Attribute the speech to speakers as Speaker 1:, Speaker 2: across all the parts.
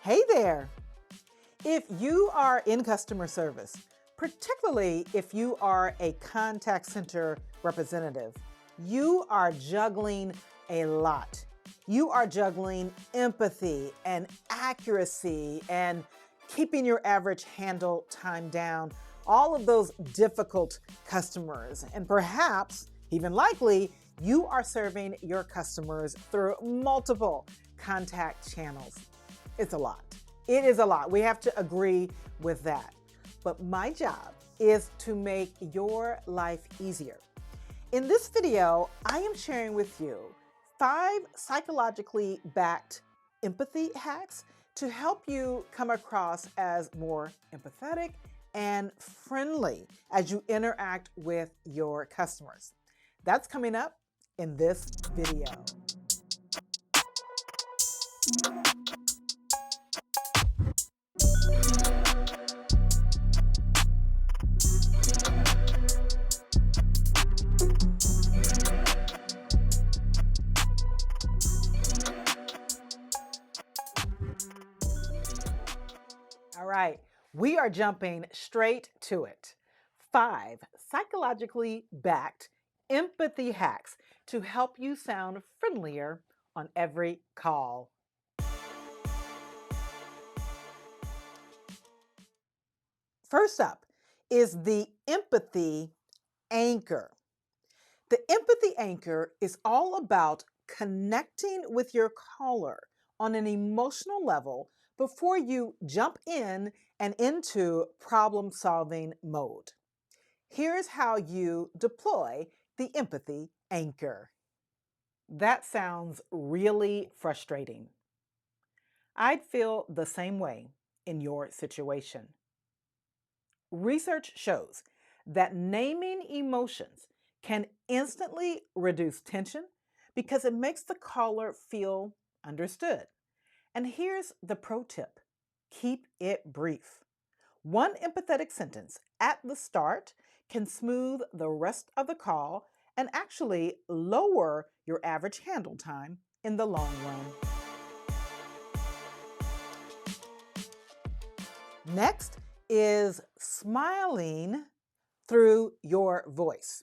Speaker 1: Hey there! If you are in customer service, particularly if you are a contact center representative, you are juggling a lot. You are juggling empathy and accuracy and keeping your average handle time down, all of those difficult customers. And perhaps, even likely, you are serving your customers through multiple contact channels. It's a lot. It is a lot. We have to agree with that. But my job is to make your life easier. In this video, I am sharing with you 5 psychologically backed empathy hacks to help you come across as more empathetic and friendly as you interact with your customers. That's coming up in this video. All right, we are jumping straight to it. 5 psychologically backed empathy hacks to help you sound friendlier on every call. First up is the empathy anchor. The empathy anchor is all about connecting with your caller on an emotional level before you jump in and into problem-solving mode. Here's how you deploy the empathy anchor. That sounds really frustrating. I'd feel the same way in your situation. Research shows that naming emotions can instantly reduce tension because it makes the caller feel understood. And here's the pro tip: keep it brief. One empathetic sentence at the start can smooth the rest of the call and actually lower your average handle time in the long run. Next is smiling through your voice.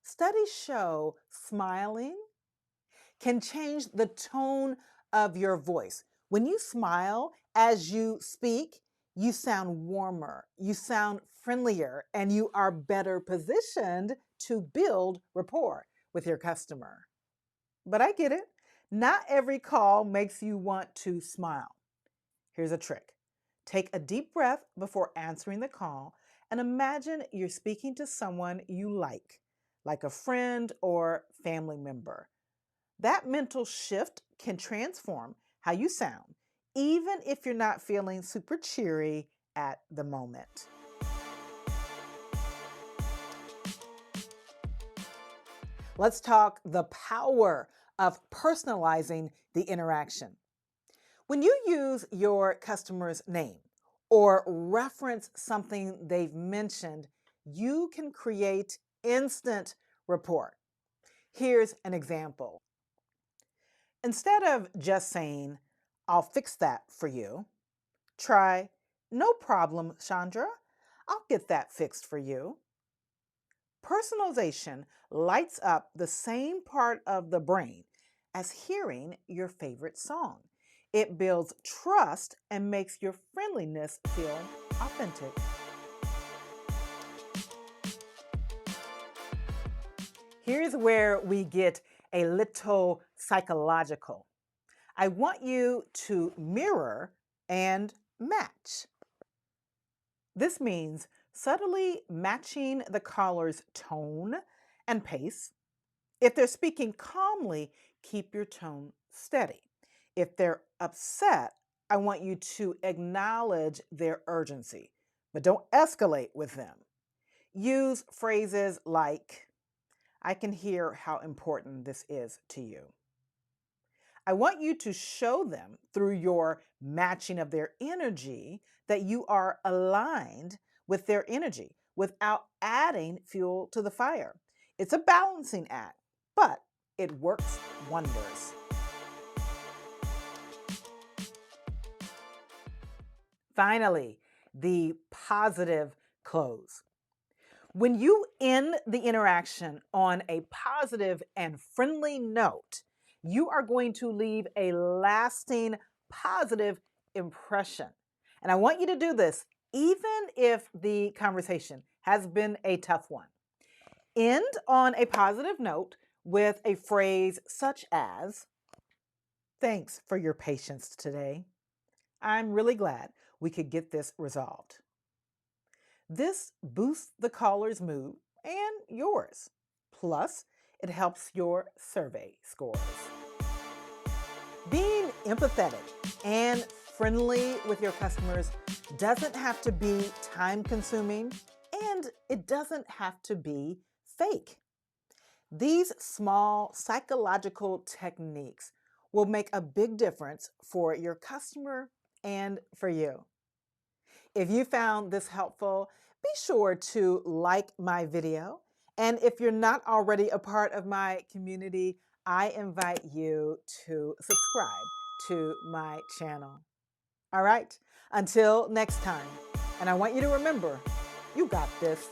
Speaker 1: Studies show smiling can change the tone of your voice. When you smile as you speak, you sound warmer, you sound friendlier, and you are better positioned to build rapport with your customer. But I get it. Not every call makes you want to smile. Here's a trick. Take a deep breath before answering the call and imagine you're speaking to someone you like a friend or family member. That mental shift can transform how you sound, even if you're not feeling super cheery at the moment. Let's talk the power of personalizing the interaction. When you use your customer's name or reference something they've mentioned, you can create instant rapport. Here's an example. Instead of just saying, "I'll fix that for you," try, "No problem, Chandra. I'll get that fixed for you." Personalization lights up the same part of the brain as hearing your favorite song. It builds trust and makes your friendliness feel authentic. Here's where we get a little psychological. I want you to mirror and match. This means subtly matching the caller's tone and pace. If they're speaking calmly, keep your tone steady. If they're upset, I want you to acknowledge their urgency, but don't escalate with them. Use phrases like, "I can hear how important this is to you." I want you to show them through your matching of their energy that you are aligned with their energy without adding fuel to the fire. It's a balancing act, but it works wonders. Finally, the positive close. When you end the interaction on a positive and friendly note, you are going to leave a lasting positive impression. And I want you to do this even if the conversation has been a tough one. End on a positive note with a phrase such as, "Thanks for your patience today. I'm really glad we could get this resolved." This boosts the caller's mood and yours. Plus, it helps your survey scores. Being empathetic and friendly with your customers doesn't have to be time-consuming, and it doesn't have to be fake. These small psychological techniques will make a big difference for your customer and for you. If you found this helpful, be sure to like my video. And if you're not already a part of my community, I invite you to subscribe to my channel. All right, until next time. And I want you to remember, you got this.